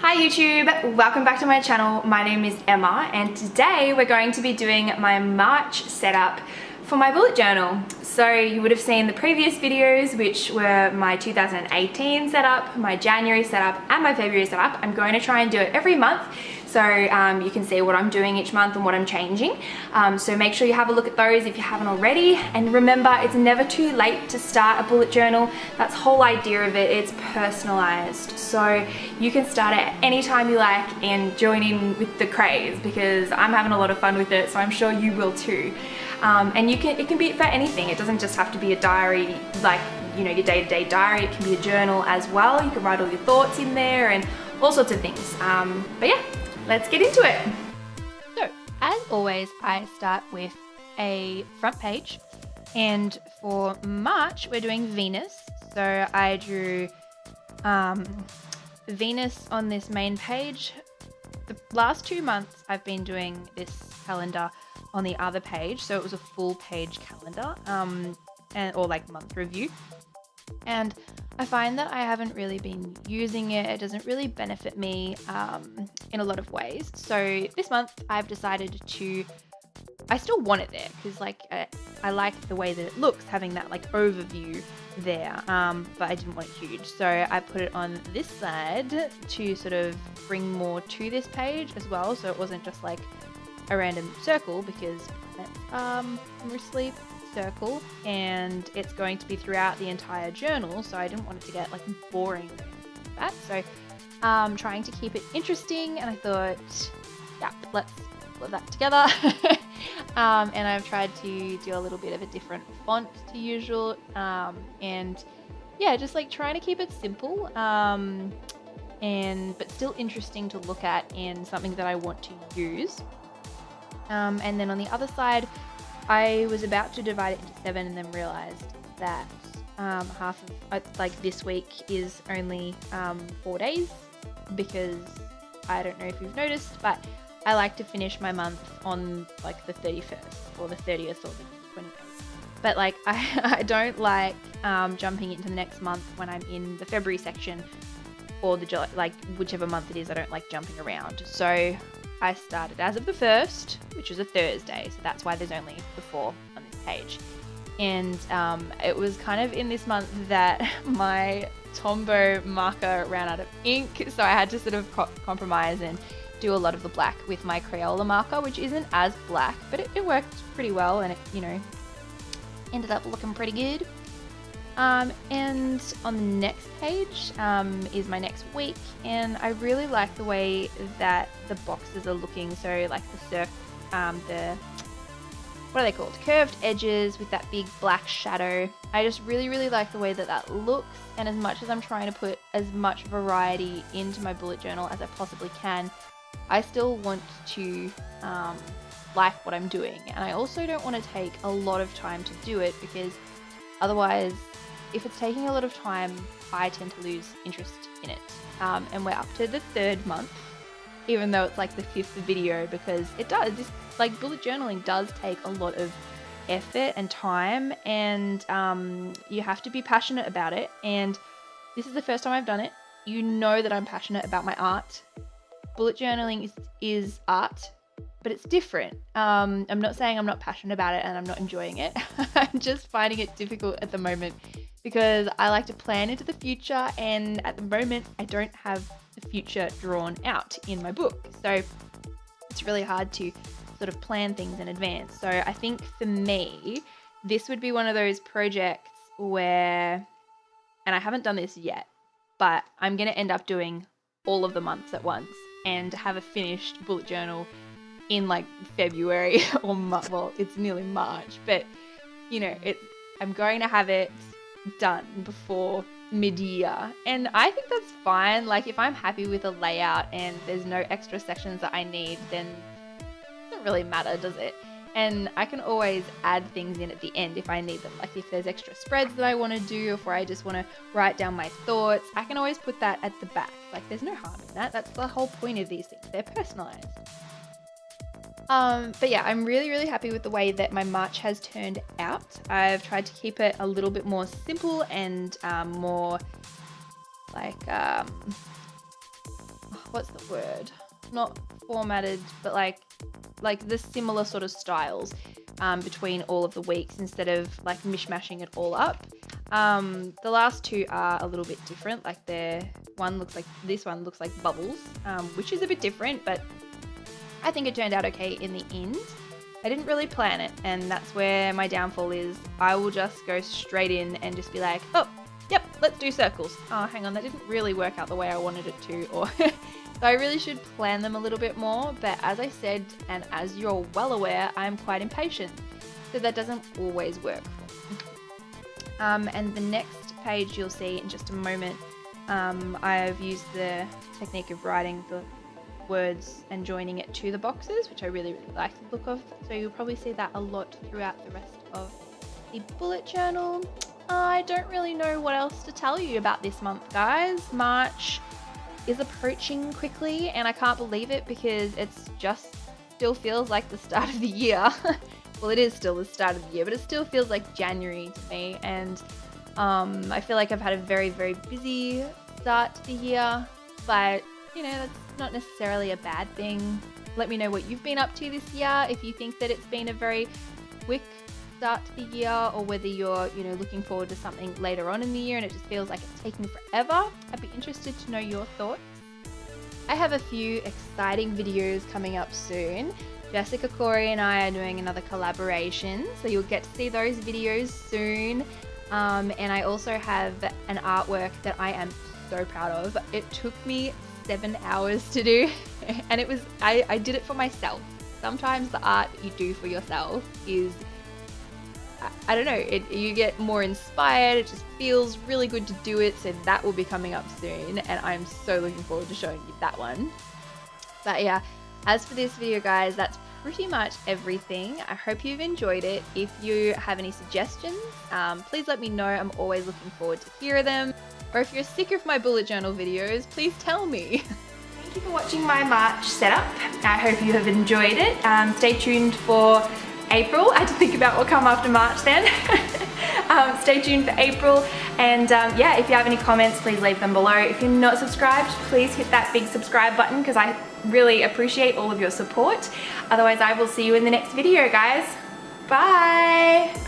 Hi YouTube, welcome back to my channel. My name is Emma and today we're going to be doing my March setup for my bullet journal. So you would have seen the previous videos, which were my 2018 setup, my January setup and my February setup. I'm going to try and do it every month so you can see what I'm doing each month and what I'm changing. So make sure you have a look at those if you haven't already. And remember, it's never too late to start a bullet journal. That's the whole idea of it. It's personalized. So you can start it any time you like and join in with the craze because I'm having a lot of fun with it, so I'm sure you will too. And it can be for anything. It doesn't just have to be a diary, like, you know, your day-to-day diary. It can be a journal as well. You can write all your thoughts in there and all sorts of things. But yeah, let's get into it. So, as always, I start with a front page. And for March, we're doing Venus. So I drew Venus on this main page. The last 2 months, I've been doing this calendar on the other page, so it was a full page calendar or like month review, and I find that I haven't really been using it. It doesn't really benefit me in a lot of ways. So this month I've decided I still want it there because I like the way that it looks, having that like overview there, but I didn't want it huge, so I put it on this side to sort of bring more to this page as well, so it wasn't just like a random circle, because that's mostly circle and it's going to be throughout the entire journal, so I didn't want it to get like boring like that. So trying to keep it interesting, and I thought, yeah, let's put that together. And I've tried to do a little bit of a different font to usual, and yeah, just like trying to keep it simple but still interesting to look at and something that I want to use. And then on the other side, I was about to divide it into 7 and then realized that half of like this week is only 4 days, because I don't know if you've noticed, but I like to finish my month on like the 31st or the 30th or the 28th. But like I don't like jumping into the next month when I'm in the February section or the July, like whichever month it is. I don't like jumping around. So I started as of the 1st, which is a Thursday, so that's why there's only the 4 on this page. And it was kind of in this month that my Tombow marker ran out of ink, so I had to sort of compromise and do a lot of the black with my Crayola marker, which isn't as black, but it worked pretty well, and it, you know, ended up looking pretty good. And on the next page is my next week, and I really like the way that the boxes are looking. So like the what are they called? Curved edges with that big black shadow. I just really like the way that that looks, and as much as I'm trying to put as much variety into my bullet journal as I possibly can, I still want to like what I'm doing, and I also don't want to take a lot of time to do it, because otherwise, if it's taking a lot of time, I tend to lose interest in it. And we're up to the 3rd month, even though it's like the 5th video, because it does, this like bullet journaling does take a lot of effort and time, and you have to be passionate about it. And this is the first time I've done it. You know that I'm passionate about my art. Bullet journaling is art, but it's different. I'm not saying I'm not passionate about it and I'm not enjoying it. I'm just finding it difficult at the moment because I like to plan into the future, and at the moment I don't have the future drawn out in my book. So it's really hard to sort of plan things in advance. So I think for me, this would be one of those projects where, and I haven't done this yet, but I'm going to end up doing all of the months at once and have a finished bullet journal in like February or well, it's nearly March, but you know, I'm going to have it done before mid-year, and I think that's fine. Like if I'm happy with a layout and there's no extra sections that I need, then it doesn't really matter, does it? And I can always add things in at the end if I need them. Like if there's extra spreads that I want to do, or if I just want to write down my thoughts, I can always put that at the back. Like there's no harm in that. That's the whole point of these things. They're personalized. But yeah, I'm really happy with the way that my March has turned out. I've tried to keep it a little bit more simple and more like what's the word? Not formatted, but like the similar sort of styles between all of the weeks instead of like mishmashing it all up. The last two are a little bit different. Like this one looks like bubbles, which is a bit different, but I think it turned out okay in the end. I didn't really plan it, and that's where my downfall is. I will just go straight in and just be like, oh, yep, let's do circles. Oh, hang on, that didn't really work out the way I wanted it to, or so I really should plan them a little bit more, but as I said, and as you're well aware, I'm quite impatient, so that doesn't always work for me. And the next page you'll see in just a moment, I've used the technique of writing the words and joining it to the boxes, which I really like the look of, so you'll probably see that a lot throughout the rest of the bullet journal. I don't really know what else to tell you about this month, guys. March is approaching quickly, and I can't believe it because it's just still feels like the start of the year. Well, it is still the start of the year, but it still feels like January to me, and I feel like I've had a very, very busy start to the year, but you know, that's not necessarily a bad thing. Let me know what you've been up to this year, if you think that it's been a very quick start to the year, or whether you're, you know, looking forward to something later on in the year and it just feels like it's taking forever. I'd be interested to know your thoughts. I have a few exciting videos coming up soon. Jessica, Corey and I are doing another collaboration, so you'll get to see those videos soon. And I also have an artwork that I am so proud of. It took me 7 hours to do, and it was I did it for myself. Sometimes the art that you do for yourself is, I don't know, you get more inspired, it just feels really good to do it, so that will be coming up soon, and I'm so looking forward to showing you that one. But yeah, as for this video, guys, that's pretty much everything. I hope you've enjoyed it. If you have any suggestions, please let me know. I'm always looking forward to hear them. Or if you're sick of my bullet journal videos, please tell me. Thank you for watching my March setup. I hope you have enjoyed it. Stay tuned for April. I had to think about what come after March then. Stay tuned for April, and yeah, if you have any comments, please leave them below. If you're not subscribed, please hit that big subscribe button because I really appreciate all of your support. Otherwise, I will see you in the next video, guys. Bye!